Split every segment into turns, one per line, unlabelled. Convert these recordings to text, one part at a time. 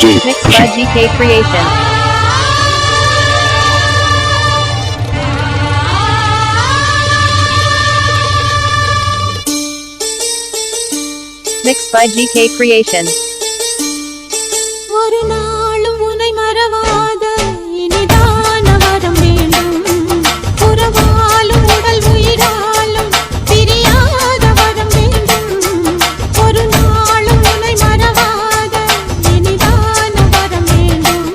Mixed by GK Creation. Mixed by GK Creation.
ஒரு நாளும் உன்னை மறவாத இனிதான வரம் வேண்டும். உறவாலும் உடல் உயிராலும் பிரியாத வரம் வேண்டும். ஒரு நாளும் உன்னை மறவாத இனிதான வரம் வேண்டும்.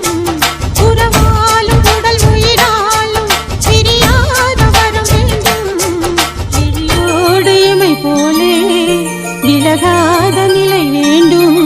உறவாலும் உடல் உயிராலும் பிரியாத வரம் வேண்டும். விழியோடு இமை போலே விலகாத நிலை வேண்டும்.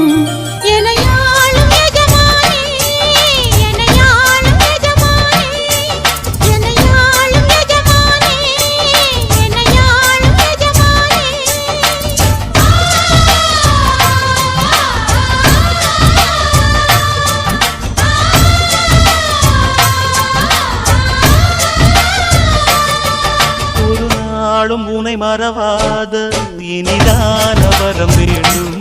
உனை மறவாத இனிதான வரம் வேண்டும்.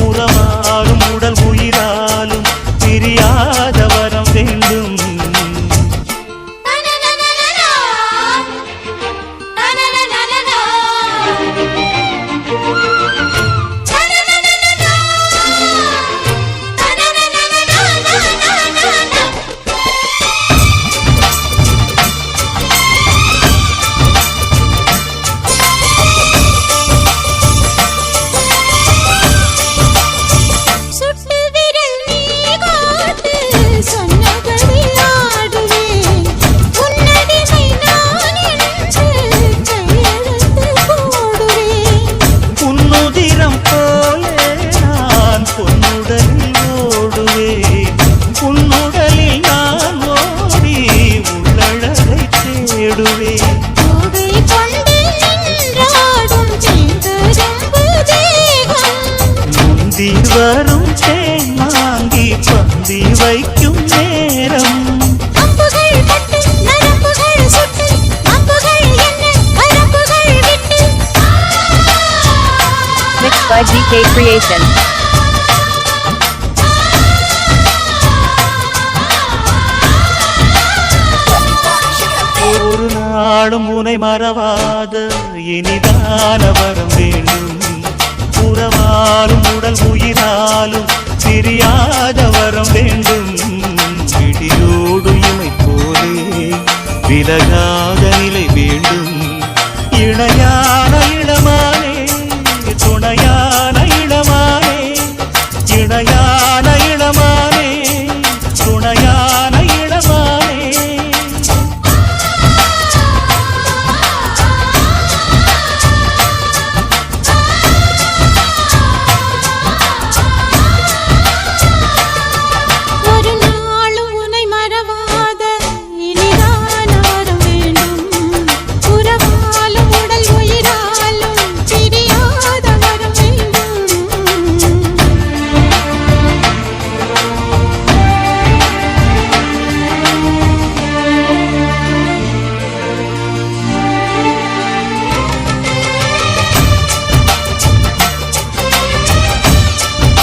உறவாலும் உடல் உயிராலும் பிரியாத வரம் வேண்டும். வரும் தேன் வாங்கி பந்தி வைக்கும் நேரம்.
Mixed by GK Creation.
ஒரு நாளும் உனை மறவாத இனிதான வரம் வேண்டும். உறவாலும் உடல் உயிராலும் பிரியாத வரம் வேண்டும். விடியோடு இமை போலே விலகாத நிலை வேண்டும். இணையான இளமானே துணையான இளமானே இணையான இளமானே துணையான இளமானே.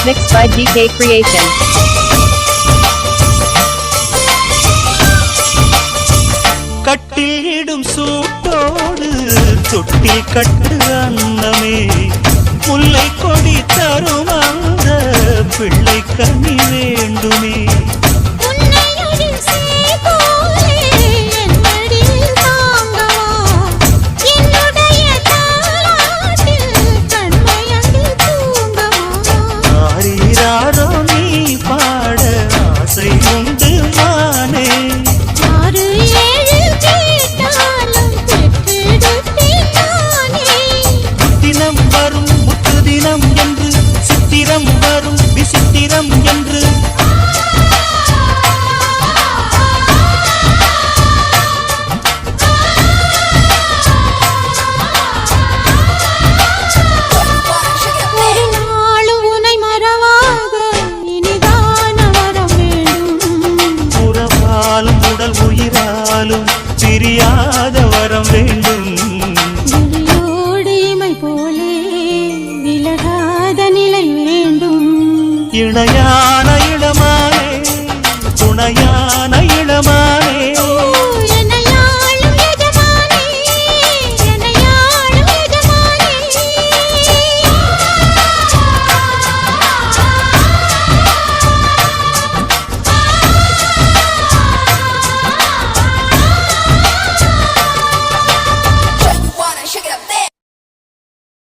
Mixed by GK Creation.
கட்டில் இடும் சூட்டோடு தொட்டில் கட்டு அன்னமே. முல்லை கொடி தரும் அந்த பிள்ளை கனி வேண்டுமே. விசித்திரம் என்று உறவாலும் உடல் உயிராலும் பிரியாத வரம் வேண்டும். போலே விலகாத நிலை வேண்டும். இணையா